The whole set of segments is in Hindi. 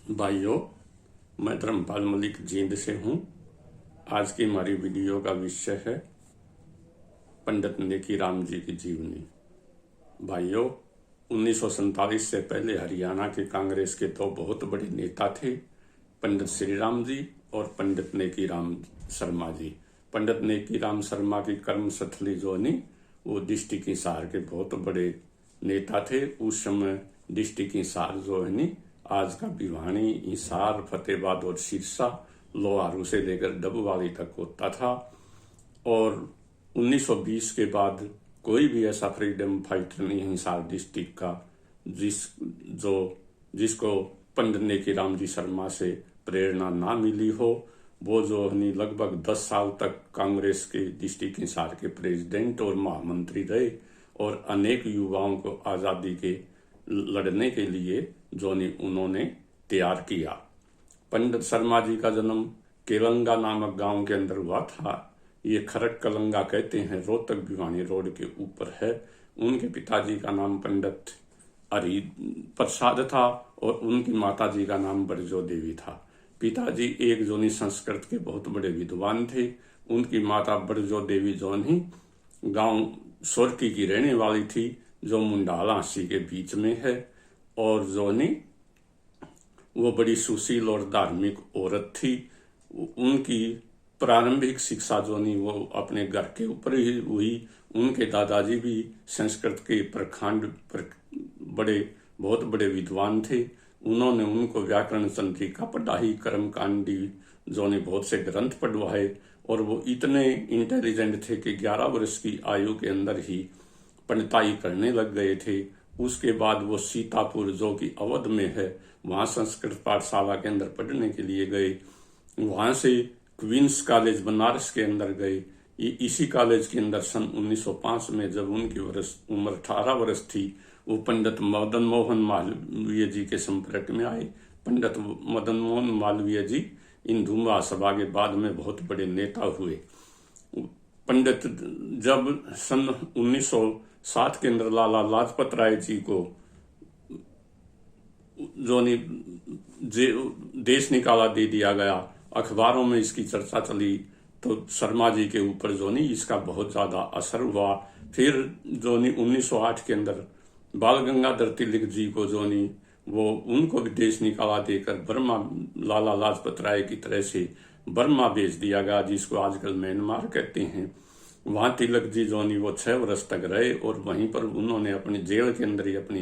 भाइयों, मैं धर्मपाल मलिक जींद से हूँ। आज की हमारी वीडियो का विषय है पंडित नेकीराम जी की जीवनी। भाइयों, 1947 से पहले हरियाणा के कांग्रेस के दो बहुत बड़े नेता थे, पंडित श्रीराम जी और पंडित नेकीराम शर्मा जी। पंडित नेकीराम शर्मा की कर्मस्थली जो नहीं, वो डिस्ट्रिक्ट हिसार के बहुत बड़े नेता थे। उस समय डिस्ट्रिक्ट हिसार जो है नहीं, आज का भिवानी, हिसार, फतेहाबाद और सिरसा, लोहारू से लेकर डबवाली तक होता था। और 1920 के बाद कोई भी ऐसा फ्रीडम फाइटर नहीं हिसार डिस्ट्रिक्ट का जिसको पंडित नेकीराम जी शर्मा से प्रेरणा ना मिली हो। वो जो है लगभग 10 साल तक कांग्रेस के डिस्ट्रिक्ट हिसार के प्रेसिडेंट और महामंत्री रहे और अनेक युवाओं को आजादी के लड़ने के लिए उन्होंने तैयार किया। पंडित शर्मा जी का जन्म केलंगा नामक गांव के अंदर हुआ था। ये खरक कलंगा कहते हैं, रोहतक भिवानी रोड के ऊपर है। उनके पिताजी का नाम पंडित हरि प्रसाद था और उनकी माताजी का नाम बरजो देवी था। पिताजी एक संस्कृत के बहुत बड़े विद्वान थे। उनकी माता बरजो देवी गांव सोरकी की रहने वाली थी, जो मुंडाला हंसी के बीच में है। और वो बड़ी सुशील और धार्मिक औरत थी। उनकी प्रारंभिक शिक्षा वो अपने घर के ऊपर ही हुई। उनके दादाजी भी संस्कृत के प्रखंड बहुत बड़े विद्वान थे। उन्होंने उनको व्याकरण चंद्रिका पढ़ाई, कर्मकांडी बहुत से ग्रंथ पढ़वाए और वो इतने इंटेलिजेंट थे कि 11 वर्ष की आयु के अंदर ही पंडिताई करने लग गए थे। उसके बाद वो सीतापुर, जो कि अवध में है, वहां संस्कृत पाठशाला के अंदर पढ़ने के लिए गए। वहां से क्वींस कॉलेज बनारस के अंदर गए। इसी कॉलेज के अंदर सन 1905 में जब उनकी उम्र 18 वर्ष थी, वो पंडित मदन मोहन मालवीय जी के संपर्क में आए। पंडित मदन मोहन मालवीय जी हिंदू महासभा के बाद में बहुत बड़े नेता हुए। पंडित जब सन 1907 के अंदर लाला लाजपत राय जी को देश निकाला दे दिया गया, अखबारों में इसकी चर्चा चली, तो शर्मा जी के ऊपर इसका बहुत ज्यादा असर हुआ। फिर 1908 के अंदर बाल गंगाधर तिलक जी को वो उनको भी देश निकाला देकर बर्मा, लाला लाजपत राय की तरह से बर्मा भेज दिया गया, जिसको आजकल म्यांमार कहते हैं। वहां तिलक जी वो 6 वर्ष तक रहे और वहीं पर उन्होंने अपनी जेल के अंदर ही अपनी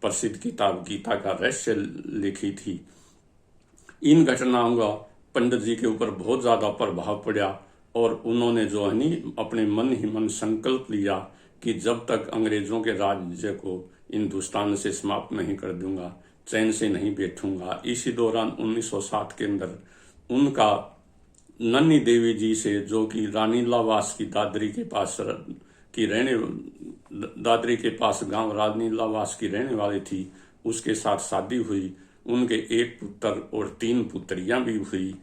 प्रसिद्ध किताब गीता का रहस्य लिखी थी। इन घटनाओं का पंडित जी के ऊपर बहुत ज्यादा प्रभाव पड़ा और उन्होंने अपने मन ही मन संकल्प लिया कि जब तक अंग्रेजों के राज्य को हिंदुस्तान से समाप्त नहीं कर दूंगा, चैन से नहीं बैठूंगा। इसी दौरान 1907 के अंदर उनका नन्नी देवी जी से, जो कि रानी लावास की दादरी के पास गांव रानी लावास की रहने वाली थी, उसके साथ शादी हुई। उनके एक पुत्र और 3 पुत्रियां भी हुई।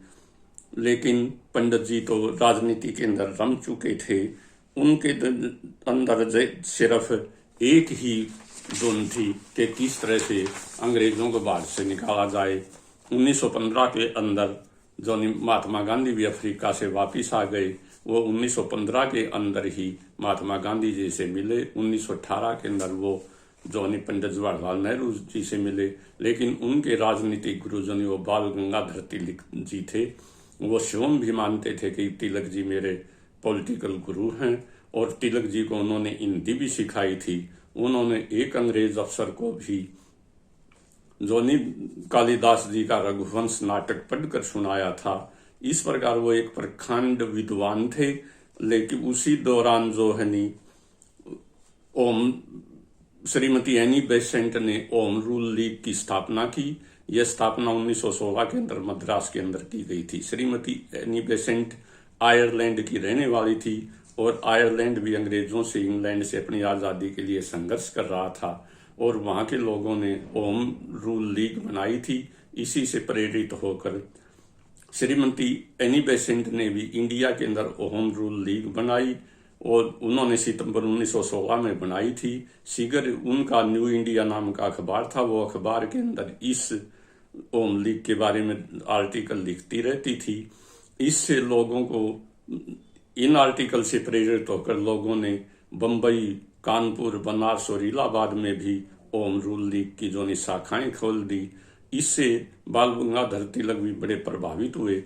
लेकिन पंडित जी तो राजनीति के अंदर रम चुके थे। उनके अंदर सिर्फ एक ही धुन थी कि किस तरह से अंग्रेजों को भारत से निकाला जाए। 1915 के अंदर महात्मा गांधी भी अफ्रीका से वापिस आ गए। वो 1915 के अंदर ही महात्मा गांधी जी से मिले। 1918 के अंदर वो पंडित जवाहरलाल नेहरू जी से मिले। लेकिन उनके राजनीतिक गुरु वो बाल गंगाधर तिलक जी थे। वो स्वयं भी मानते थे कि तिलक जी मेरे पॉलिटिकल गुरु हैं और तिलक जी को उन्होंने हिंदी भी सिखाई थी। उन्होंने एक अंग्रेज अफसर को भी कालिदास जी का रघुवंश नाटक पढ़कर सुनाया था। इस प्रकार वो एक प्रखंड विद्वान थे। लेकिन उसी दौरान श्रीमती एनी बेसेंट ने होम रूल लीग की स्थापना की। यह स्थापना 1916 के अंदर मद्रास के अंदर की गई थी। श्रीमती एनी बेसेंट आयरलैंड की रहने वाली थी और आयरलैंड भी अंग्रेजों से, इंग्लैंड से अपनी आजादी के लिए संघर्ष कर रहा था और वहां के लोगों ने होम रूल लीग बनाई थी। इसी से प्रेरित होकर श्रीमती एनी बेसेंट ने भी इंडिया के अंदर होम रूल लीग बनाई और उन्होंने सितंबर 1916 में बनाई थी। उनका न्यू इंडिया नाम का अखबार था। वो अखबार के अंदर इस ओम लीग के बारे में आर्टिकल लिखती रहती थी। इससे लोगों को, इन आर्टिकल से प्रेरित होकर लोगों ने बंबई, कानपुर, बनारस और इलाहाबाद में भी ओम रूल लीग की जो शाखाएं खोल दी। इससे बाल गंगाधर तिलक भी बड़े प्रभावित हुए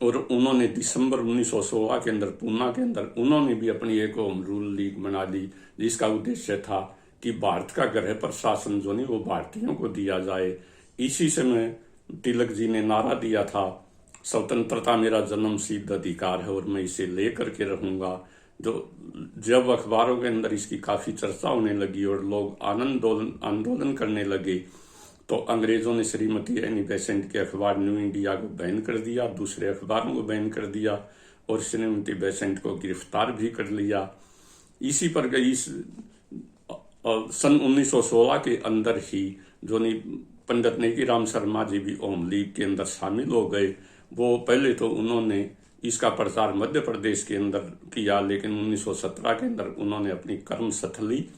और उन्होंने दिसंबर 1916 के अंदर पूना के अंदर उन्होंने भी अपनी एक होम रूल लीग बना ली, जिसका उद्देश्य था कि भारत का गृह प्रशासन जो नहीं वो भारतीयों को दिया जाए। इसी समय तिलक जी ने नारा दिया था, स्वतंत्रता मेरा जन्म सिद्ध अधिकार है और मैं इसे लेकर के रहूंगा। जो जब अखबारों के अंदर इसकी काफी चर्चा होने लगी और लोग आंदोलन करने लगे, तो अंग्रेजों ने श्रीमती एनी बेसेंट के अखबार न्यू इंडिया को बैन कर दिया, दूसरे अखबारों को बैन कर दिया और श्रीमती बेसेंट को गिरफ्तार भी कर लिया। इसी पर गई सन 1916 के अंदर ही जो पंडित नेकीराम शर्मा जी भी ओम लीग के अंदर शामिल हो गए। वो पहले तो उन्होंने इसका प्रचार मध्य प्रदेश के अंदर किया, लेकिन 1917 के अंदर उन्होंने अपनी कर्मस्थली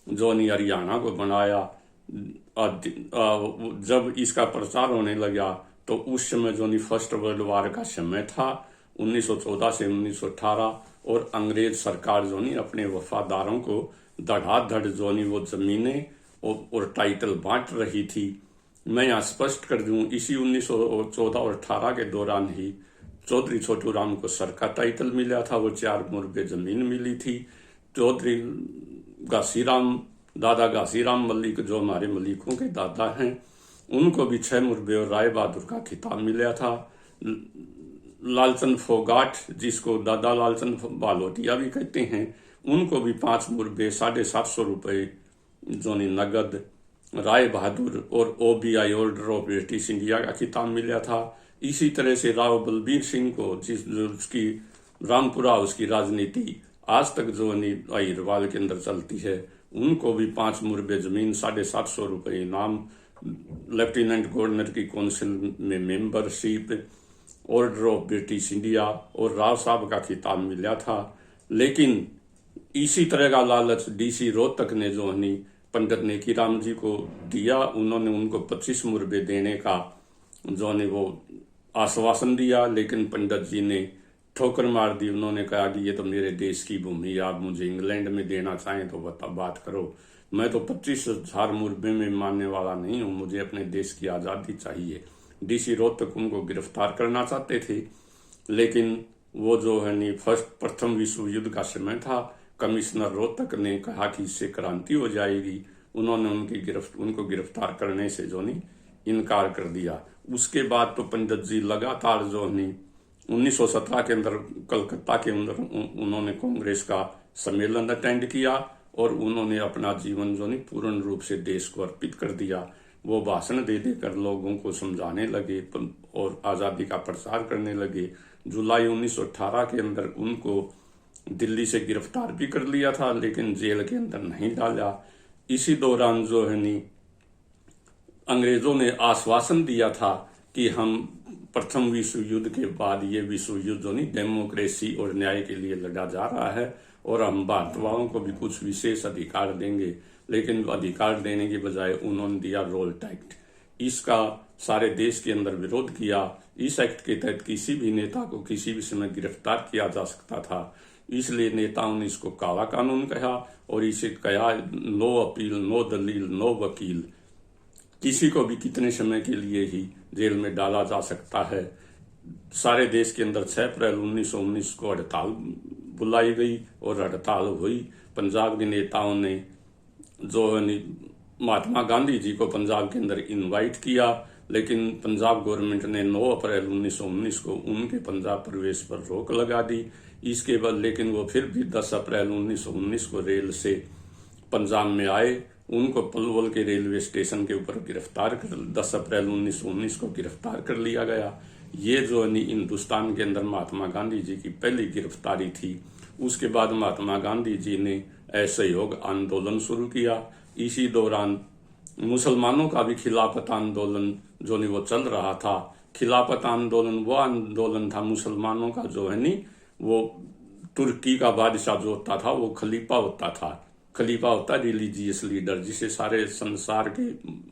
जो हरियाणा को बनाया। जब इसका प्रचार होने लगा तो उस समय जो फर्स्ट वर्ल्ड वार का समय था 1914 से 1918, और अंग्रेज सरकार जो अपने वफादारों को धड़ाधड़ जो वो जमीनें और टाइटल बांट रही थी। मैं यहाँ स्पष्ट कर दूं, इसी 1914 और 18 के दौरान ही चौधरी छोटू राम को सर का टाइटल मिला था, वो 4 मुरबे जमीन मिली थी। चौधरी घासीराम, दादा घासीराम मलिक जो हमारे मलिकों के दादा हैं, उनको भी 6 मुरबे और राय बहादुर का खिताब मिला था। लालचंद फोगाट, जिसको दादा लालचंद बालोटिया भी कहते हैं, उनको भी 5 मुरबे 750 रुपये जो नगद, राय बहादुर और OBI order of British India का खिताब मिला था। इसी तरह से राव बलबीर सिंह को, उसकी रामपुरा उसकी राजनीति आज तक जो अहिरवाल के अंदर चलती है, उनको भी 5 मुरबे जमीन, 750 रुपये इनाम, लेफ्टिनेंट गवर्नर की काउंसिल में membership, order of British India और राव साहब का खिताब मिला था। लेकिन इसी तरह का लालच DC रोहतक ने जो पंडित नेकीराम जी को दिया। उन्होंने उनको 25 मुरबे देने का जो वो आश्वासन दिया, लेकिन पंडित जी ने ठोकर मार दी। उन्होंने कहा कि ये तो मेरे देश की भूमि, आप मुझे इंग्लैंड में देना चाहें तो बात करो, मैं तो 25,000 मुरबे में मानने वाला नहीं हूँ, मुझे अपने देश की आज़ादी चाहिए। DC रोहतक उनको गिरफ्तार करना चाहते थे, लेकिन वो जो प्रथम विश्व युद्ध का समय था, कमिश्नर रोहतक ने कहा कि इससे क्रांति हो जाएगी। उन्होंने उनको गिरफ्तार करने से जो इनकार कर दिया। उसके बाद तो पंडित जी लगातार जो 1917 के अंदर कलकत्ता के अंदर उन्होंने कांग्रेस का सम्मेलन अटेंड किया और उन्होंने अपना जीवन जो पूर्ण रूप से देश को अर्पित कर दिया। वो भाषण दे देकर लोगों को समझाने लगे और आज़ादी का प्रचार करने लगे। जुलाई 1918 के अंदर उनको दिल्ली से गिरफ्तार भी कर लिया था, लेकिन जेल के अंदर नहीं डाला। इसी दौरान जो अंग्रेजों ने आश्वासन दिया था कि हम प्रथम विश्व युद्ध के बाद ये विश्व युद्ध जो डेमोक्रेसी और न्याय के लिए लड़ा जा रहा है और हम भारतवासियों को भी कुछ विशेष अधिकार देंगे, लेकिन अधिकार देने के बजाय उन्होंने दिया रोल्ट एक्ट। इसका सारे देश के अंदर विरोध किया। इस एक्ट के तहत किसी भी नेता को किसी भी समय गिरफ्तार किया जा सकता था, इसलिए नेताओं ने इसको काला कानून कहा और इसे कहा नो अपील, नो दलील, नो वकील। किसी को भी कितने समय के लिए ही जेल में डाला जा सकता है। सारे देश के अंदर 6 अप्रैल 1919 को हड़ताल बुलाई गई और हड़ताल हुई। पंजाब के नेताओं ने जो महात्मा गांधी जी को पंजाब के अंदर इनवाइट किया, लेकिन पंजाब गवर्नमेंट ने 9 अप्रैल 1919 को उनके पंजाब प्रवेश पर रोक लगा दी। इसके बाद लेकिन वो फिर भी 10 अप्रैल 1919 को रेल से पंजाब में आए। उनको पलवल के रेलवे स्टेशन के ऊपर 10 अप्रैल 1919 को गिरफ्तार कर लिया गया। ये जो हिंदुस्तान के अंदर महात्मा गांधी जी की पहली गिरफ्तारी थी। उसके बाद महात्मा गांधी जी ने असहयोग आंदोलन शुरू किया। इसी दौरान मुसलमानों का भी खिलाफत आंदोलन जो वो चल रहा था। खिलाफत आंदोलन वो आंदोलन था मुसलमानों का जो वो तुर्की का बादशाह जो होता था वो खलीफा होता था। खलीफा होता रिलीजियस लीडर, जिसे सारे संसार के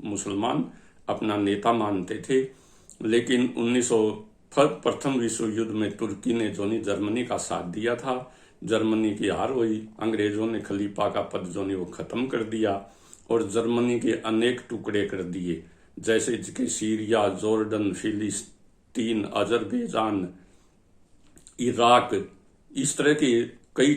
मुसलमान अपना नेता मानते थे। लेकिन प्रथम विश्व युद्ध में तुर्की ने जर्मनी का साथ दिया था। जर्मनी की हार हुई, अंग्रेजों ने खलीफा का पद वो खत्म कर दिया और जर्मनी के अनेक टुकड़े कर दिए, जैसे कि सीरिया, जॉर्डन, फिलिस्तीन, अजरबैजान, इराक, इस तरह के कई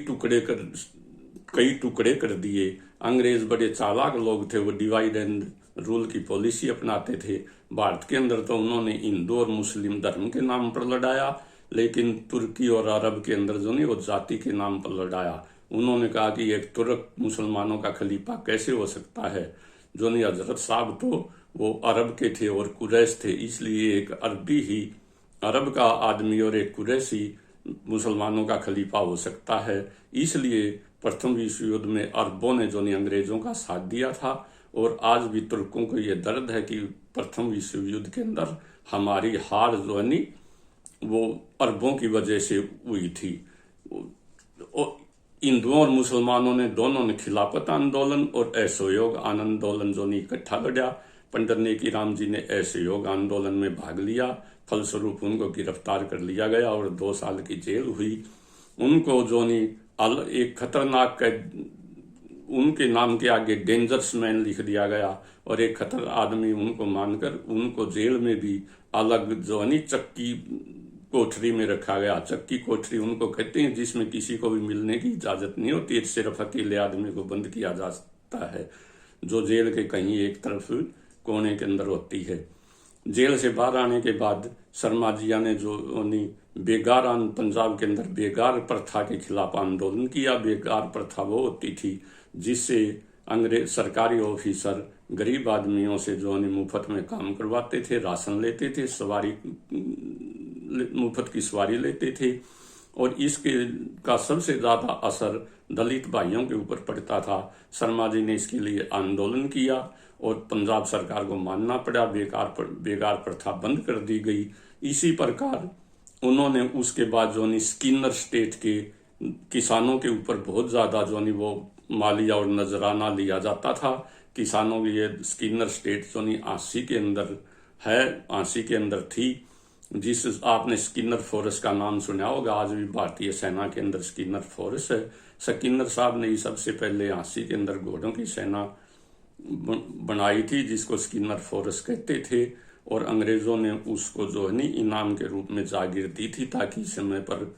टुकड़े कर दिए। अंग्रेज बड़े चालाक लोग थे, वो डिवाइड एंड रूल की पॉलिसी अपनाते थे। भारत के अंदर तो उन्होंने हिंदू और मुस्लिम धर्म के नाम पर लड़ाया, लेकिन तुर्की और अरब के अंदर वो जाति के नाम पर लड़ाया। उन्होंने कहा कि एक तुर्क मुसलमानों का खलीफा कैसे हो सकता है। हजरत साहब तो वो अरब के थे और कुरैश थे, इसलिए एक अरब का आदमी और एक कुरैशी मुसलमानों का खलीफा हो सकता है। इसलिए प्रथम विश्व युद्ध में अरबों ने अंग्रेजों का साथ दिया था। और आज भी तुर्कों को यह दर्द है कि प्रथम विश्व युद्ध के अंदर हमारी हार वो अरबों की वजह से हुई थी। हिंदुओं और मुसलमानों ने दोनों ने खिलाफत आंदोलन और असहयोग आंदोलन इकट्ठा लड़ा। पंडित नेकी राम जी ने असहयोग आंदोलन में भाग लिया, फलस्वरूप उनको गिरफ्तार कर लिया गया और 2 साल की जेल हुई। उनको एक खतरनाक उनके नाम के आगे डेंजरस मैन लिख दिया गया और एक खतर आदमी उनको मानकर उनको जेल में भी अलग चक्की कोठरी में रखा गया। चक्की कोठरी उनको कहते हैं जिसमें किसी को भी मिलने की इजाजत नहीं होती, सिर्फ अकेले आदमी को बंद किया जा सकता है, जो जेल के कहीं एक तरफ कोने के अंदर होती है। जेल से बाहर आने के बाद शर्मा जिया ने पंजाब के अंदर बेगार प्रथा के खिलाफ आंदोलन किया। बेगार प्रथा वो होती थी जिससे अंग्रेज सरकारी ऑफिसर गरीब आदमियों से मुफ्त में काम करवाते थे, राशन लेते थे, मुफ्त की सवारी लेते थे। और इसके का सबसे ज्यादा असर दलित भाइयों के ऊपर पड़ता था। शर्मा जी ने इसके लिए आंदोलन किया और पंजाब सरकार को मानना पड़ा, बेगार प्रथा बंद कर दी गई। इसी प्रकार उन्होंने उसके बाद स्किनर स्टेट के किसानों के ऊपर बहुत ज्यादा वो मालिया और नजराना लिया जाता था। किसानों की ये स्किनर स्टेट आंसी के अंदर है, आंसी के अंदर थी, जिस आपने स्किनर फोर्स का नाम सुना होगा। आज भी भारतीय सेना के अंदर स्किनर फोर्स है। स्किनर साहब ने सबसे पहले आंसी के अंदर घोड़ों की सेना बनाई थी, जिसको स्किनर फोर्स कहते थे। और अंग्रेजों ने उसको इनाम के रूप में जागीर दी थी, ताकि समय पर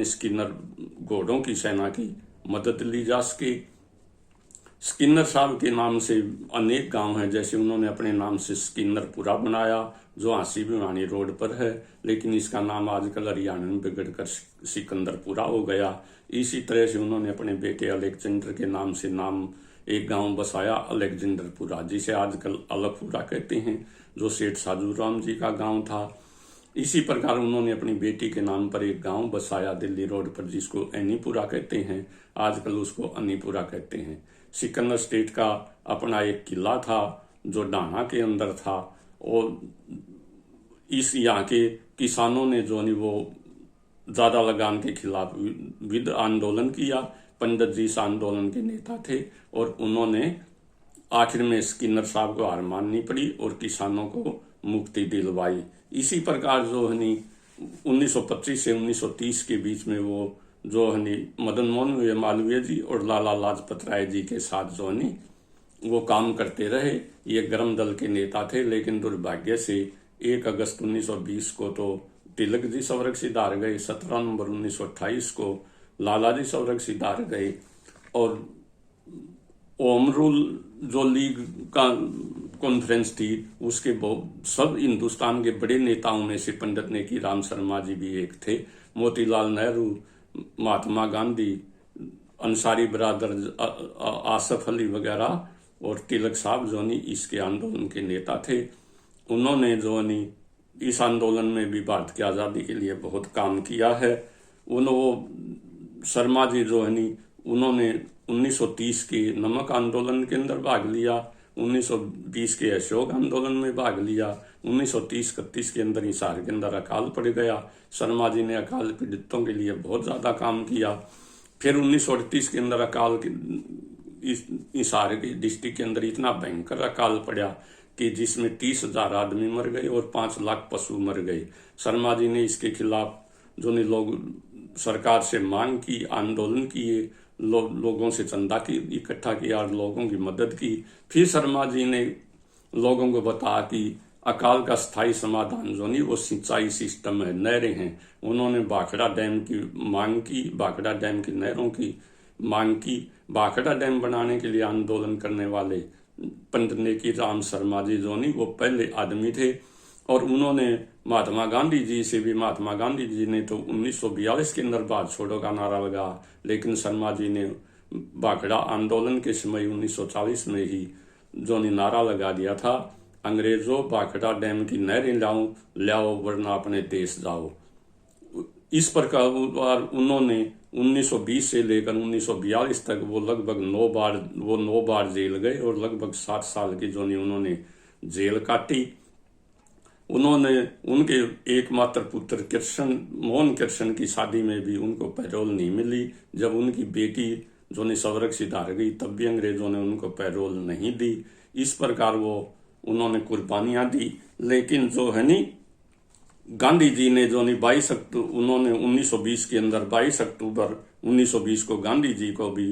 स्किनर घोड़ों की सेना की मदद ली जा सके। स्किनर साहब के नाम से अनेक गांव हैं, जैसे उन्होंने अपने नाम से स्किनरपुरा बनाया, जो आंसी भिवानी रोड पर है, लेकिन इसका नाम आजकल हरियाणा में बिगड़कर सिकंदरपुरा हो गया। इसी तरह से उन्होंने अपने बेटे अलेक्जेंडर के नाम से एक गांव बसाया, अलेक्जेंडरपुरा, जिसे आजकल अलगपुरा कहते हैं, जो सेठ साजूराम जी का गांव था। इसी प्रकार उन्होंने अपनी बेटी के नाम पर एक गांव बसाया दिल्ली रोड पर, जिसको एनीपुरा कहते हैं, आजकल उसको अनीपुरा कहते हैं। सिकंदर स्टेट का अपना एक किला था जो डाना के अंदर था, और इस यहाँ के किसानों ने वो ज्यादा लगान के खिलाफ विद आंदोलन किया। पंडित जी इस आंदोलन के नेता थे और उन्होंने आखिर में स्किनर साहब को हार माननी पड़ी और किसानों को मुक्ति दिलवाई। इसी प्रकार 1925 से 1930 के बीच में वो मदन मोहन मालवीय जी और लाला लाजपत राय जी के साथ वो काम करते रहे। ये गर्म दल के नेता थे, लेकिन दुर्भाग्य से 1 अगस्त 1920 को तो तिलक जी स्वर्ग सिधार गए, 17 नवंबर 1928 को लाला जी स्वर्ग सिधार गए। और होम रूल लीग का कॉन्फ्रेंस थी, उसके सब हिंदुस्तान के बड़े नेताओं में से पंडित नेकी राम शर्मा जी भी एक थे। मोतीलाल नेहरू, महात्मा गांधी, अंसारी ब्रादर, आसफ अली वगैरह और तिलक साहब इसके आंदोलन के नेता थे। उन्होंने इस आंदोलन में भी भारत की आज़ादी के लिए बहुत काम किया है। शर्मा जी उन्होंने 1930 के नमक आंदोलन के अंदर भाग लिया, 1920 के अशोक आंदोलन में भाग लिया, 1930-31 के अंदर हिसार के अंदर अकाल पड़ गया। शर्मा जी ने अकाल पीड़ितों के लिए बहुत ज्यादा काम किया। फिर 1938 के अंदर हिसार के डिस्ट्रिक्ट के अंदर इतना भयंकर अकाल पड़ा कि जिसमें 30,000 आदमी मर गए और 5 लाख पशु मर गए। शर्मा जी ने इसके खिलाफ जो ने लोग सरकार से मांग की, आंदोलन किए, लोगों से चंदा की इकट्ठा किया और लोगों की मदद की। फिर शर्मा जी ने लोगों को बताया कि अकाल का स्थायी समाधान जो नहीं वो सिंचाई सिस्टम है, नहरें हैं। उन्होंने भाखड़ा डैम की मांग की, भाखड़ा डैम की नहरों की मांग की। भाखड़ा डैम बनाने के लिए आंदोलन करने वाले पंडित नेकी राम शर्मा जी जो नहीं वो पहले आदमी थे और उन्होंने महात्मा गांधी जी से भी, महात्मा गांधी जी ने तो 1942 के अंदर भारत छोड़ो का नारा लगा, लेकिन शर्मा जी ने भाखड़ा आंदोलन के समय 1940 में ही जो नारा लगा दिया था, अंग्रेजों भाखड़ा डैम की नहरें लाओ वरना अपने देश जाओ। इस प्रकार उन्होंने 1920 से लेकर 1942 तक वो लगभग 9 बार जेल गए और लगभग 60 साल की जो उन्होंने जेल काटी। उन्होंने उनके एकमात्र पुत्र मोहन कृष्ण की शादी में भी उनको पैरोल नहीं मिली। जब उनकी बेटी जो संरक्षित हार गई तब भी अंग्रेजों ने उनको पैरोल नहीं दी। इस प्रकार उन्होंने कुर्बानियां दी। लेकिन जो है नी गांधी जी ने जो 22 अक्टूबर उन्होंने 1920 के अंदर 22 अक्टूबर 1920 को गांधी जी को भी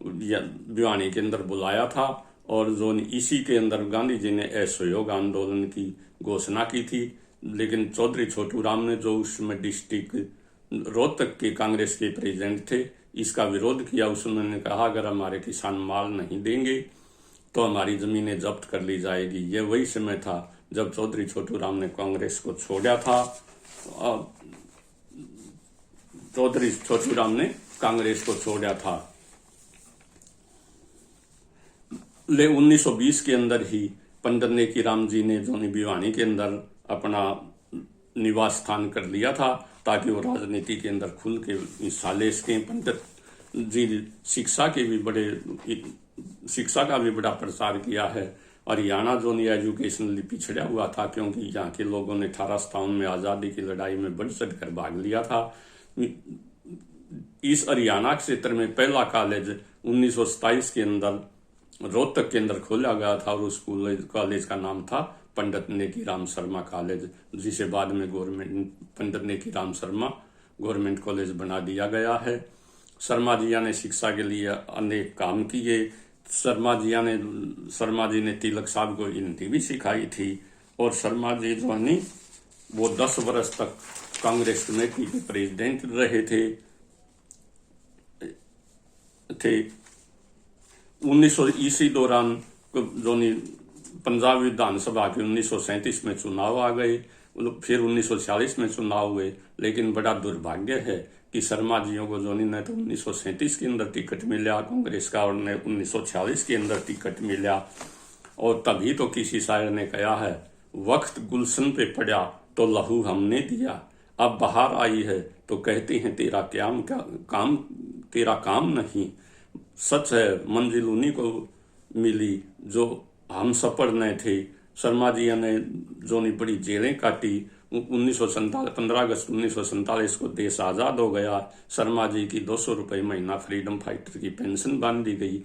भिवानी के अंदर बुलाया था और जो इसी के अंदर गांधी जी ने असहयोग आंदोलन की घोषणा की थी। लेकिन चौधरी छोटू राम ने जो उसमें डिस्ट्रिक्ट रोहतक के कांग्रेस के प्रेसिडेंट थे इसका विरोध किया। उसने कहा अगर हमारे किसान माल नहीं देंगे तो हमारी जमीनें जब्त कर ली जाएगी। ये वही समय था जब चौधरी छोटू राम ने कांग्रेस को छोड़ा था। चौधरी छोटू राम ने कांग्रेस को छोड़ा था। 1920 के अंदर ही पंडित नेकी राम जी ने जो भिवानी के अंदर अपना निवास स्थान कर लिया था ताकि वो राजनीति के अंदर खुल के हिस्सा ले सकें। पंडित जी शिक्षा का भी बड़ा प्रसार किया है। हरियाणा जो एजुकेशनली पिछड़ा हुआ था क्योंकि यहाँ के लोगों ने 1857 में आज़ादी की लड़ाई में बढ़ चढ़ कर भाग लिया था। इस हरियाणा क्षेत्र में पहला कॉलेज 1927 के अंदर रोहतक के अंदर खोला गया था और उस कॉलेज का नाम था पंडित नेकी राम शर्मा कॉलेज, जिसे बाद में पंडित नेकी राम शर्मा गवर्नमेंट कॉलेज बना दिया गया है। शर्मा जी ने शिक्षा के लिए अनेक काम किए। शर्मा जी ने तिलक साहब को हिंदी भी सिखाई थी और शर्मा जी जो है वो 10 वर्ष तक कांग्रेस कमेटी के प्रेसिडेंट रहे थे। 1900 इसी दौरान जो पंजाब विधानसभा के 1937 में चुनाव आ गए, फिर 1946 में चुनाव हुए। लेकिन बड़ा दुर्भाग्य है कि शर्मा जियों को जो न तो 1937 के अंदर टिकट मिला कांग्रेस का और न 1946 के अंदर टिकट मिला। और तभी तो किसी शायर ने कहा है, वक्त गुलशन पे पड़ा तो लहू हमने दिया, अब बाहर आई है तो कहते हैं तेरा काम नहीं। सच है, मंजिल उन्हीं को मिली जो हम सफर न थे। शर्मा जी ने जो बड़ी जेलें काटी। 15 अगस्त 1947 को देश आज़ाद हो गया। शर्मा जी की 200 रुपये महीना फ्रीडम फाइटर की पेंशन बांधी गई,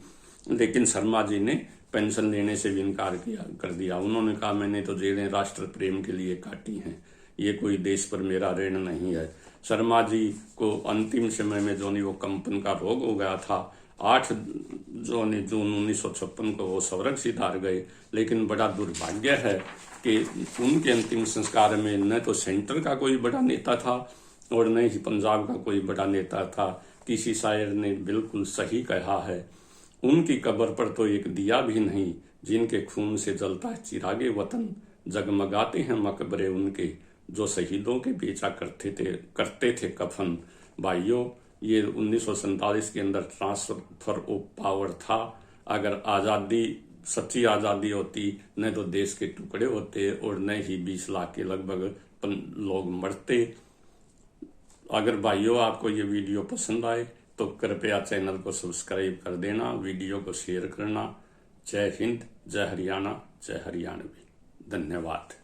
लेकिन शर्मा जी ने पेंशन लेने से भी इनकार कर दिया। उन्होंने कहा मैंने तो जेलें राष्ट्र प्रेम के लिए काटी हैं, ये कोई देश पर मेरा ऋण नहीं है। शर्मा जी को अंतिम समय में जो वो कंपन का रोग हो गया था। 8 जून 1956 को वो संरक्षित हार गए। लेकिन बड़ा दुर्भाग्य है कि उनके अंतिम संस्कार में न तो सेंटर का कोई बड़ा नेता था और न ही पंजाब का कोई बड़ा नेता था। किसी शायर ने बिल्कुल सही कहा है, उनकी कब्र पर तो एक दिया भी नहीं, जिनके खून से जलता है चिरागे वतन, जगमगाते हैं मकबरे उनके, जो शहीदों के बेचा करते थे कफन। भाइयों, ये 1947 के अंदर ट्रांसफर ऑफ पावर था। अगर सच्ची आज़ादी होती न तो देश के टुकड़े होते और न ही 20 लाख के लगभग लोग मरते। अगर भाइयों आपको ये वीडियो पसंद आए तो कृपया चैनल को सब्सक्राइब कर देना, वीडियो को शेयर करना। जय हिंद, जय हरियाणा, जय हरियाणवी। धन्यवाद।